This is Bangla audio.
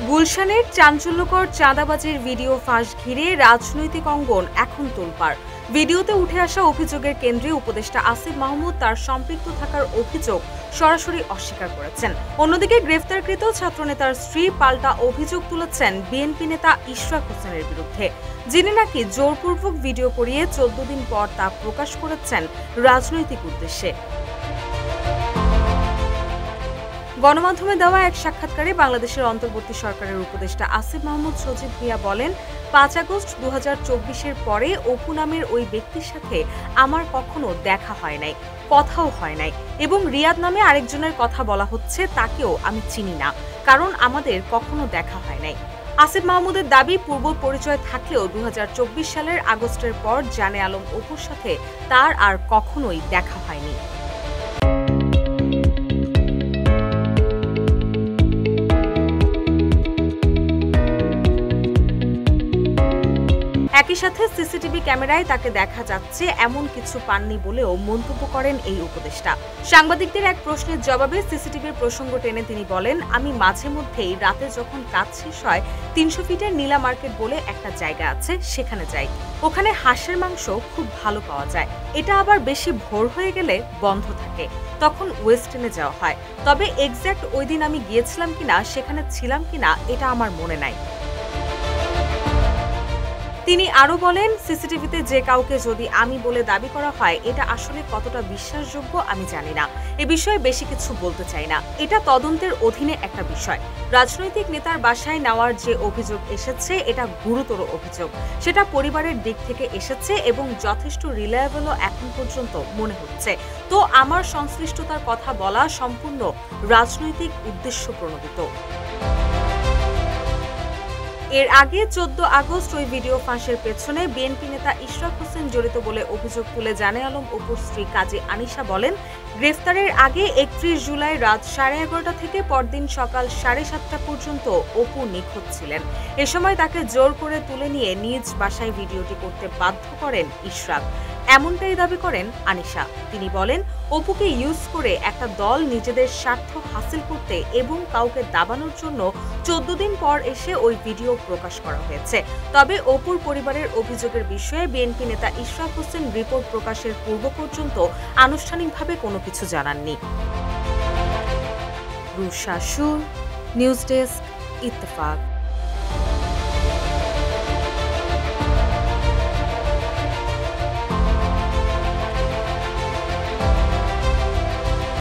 গুলশানের চাঞ্চল্যকর চাঁদাবাজির ভিডিও ফাঁস ঘিরে রাজনৈতিক অঙ্গন এখন তোলপাড়। ভিডিওতে উঠে আসা অভিযোগের কেন্দ্রে উপদেষ্টা আসিফ মাহমুদ তার সম্পৃক্ত থাকার অভিযোগ সরাসরি অস্বীকার করেছেন। অন্যদিকে গ্রেফতারকৃত ছাত্রনেতার স্ত্রী পাল্টা অভিযোগ তুলেছেন বিএনপি নেতা ইশরাক হোসেনের বিরুদ্ধে, যিনি নাকি জোরপূর্বক ভিডিও করিয়ে 14 দিন পর তা প্রকাশ করেছেন রাজনৈতিক উদ্দেশ্যে। গণমাধ্যমে দেওয়া এক সাক্ষাৎকারে বাংলাদেশের অন্তর্বর্তী সরকারের উপদেষ্টা আসিফ মাহমুদ সজীব ভুঁইয়া বলেন, 5 আগস্ট 2024-এর পরে অপু নামের ওই ব্যক্তির সাথে আমার কখনো দেখা হয় নাই, কথাও হয় নাই, এবং রিয়াদ নামে আরেকজনের কথা বলা হচ্ছে, তাকেও আমি চিনি না, কারণ আমাদের কখনো দেখা হয় নাই। আসিফ মাহমুদের দাবি, পূর্ব পরিচয় থাকলেও 2024 সালের আগস্টের পর জানে আলম অপুর সাথে তার আর কখনোই দেখা হয়নি। একই সাথে সিসিটিভি ক্যামেরায় তাকে দেখা যাচ্ছে এমন কিছু পাননি বলেও মন্তব্য করেন এই উপদেষ্টা। সাংবাদিকদের এক প্রশ্নের জবাবে সিসিটিভির প্রসঙ্গ টেনে তিনি বলেন, আমি মাঝে মধ্যেই রাতে যখন কাজ শেষ হয় 300 ফিটের নীলা মার্কেট বলে একটা জায়গা আছে, সেখানে যাই। ওখানে হাঁসের মাংস খুব ভালো পাওয়া যায়। এটা আবার বেশি ভোর হয়ে গেলে বন্ধ থাকে, তখন ওয়েস্টার্নে যাওয়া হয়। তবে এক্স্যাক্ট ওই দিন আমি গিয়েছিলাম কিনা, সেখানে ছিলাম কিনা, এটা আমার মনে নাই। তিনি আরো বলেন, সিসিটিভিতে যে কাউকে যদি আমি বলে দাবি করা হয়, এটা আসলে কতটা বিশ্বাসযোগ্য আমি জানি না। এ বিষয়ে বেশি কিছু বলতে চাই না। এটা তদন্তের অধীনে একটা বিষয়। রাজনৈতিক নেতার বাসায় নেওয়ার যে অভিযোগ এসেছে, এটা গুরুতর অভিযোগ। সেটা পরিবারের দিক থেকে এসেছে এবং যথেষ্ট রিলায়েবলও এখন পর্যন্ত মনে হচ্ছে। তো আমার সংশ্লিষ্টতার কথা বলা সম্পূর্ণ রাজনৈতিক উদ্দেশ্য প্রণোদিত। এর আগে 14 আগস্ট ওই ভিডিও ফাঁসের পেছনে বিএনপি নেতা ইশরাক হোসেন জড়িত বলে অভিযোগ তুলে জানে আলম অপুর স্ত্রী কাজী আনিশা বলেন, গ্রেফতারের আগে 31 জুলাই রাত 11:30 থেকে পরদিন সকাল 7:30 পর্যন্ত অপু নিখোঁজ ছিলেন। এ সময় তাকে জোর করে তুলে নিয়ে নিজ বাসায় ভিডিওটি করতে বাধ্য করেন ইশরাক, এমনটাই দাবি করেন আনিশা। তিনি বলেন, অপুকে ইউজ করে একটা দল নিজেদের স্বার্থ হাসিল করতে এবং কাউকে দাবানোর জন্য 14 দিন পর এসে ওই ভিডিও প্রকাশ করা হয়েছে। তবে অপুর পরিবারের অভিযোগের বিষয়ে বিএনপি নেতা ইশরাক হোসেন রিপোর্ট প্রকাশের পূর্ব পর্যন্ত আনুষ্ঠানিকভাবে কোনো কিছু জানাননি। রুশা সুর, নিউজ ডেস্ক, ইত্তেফাক।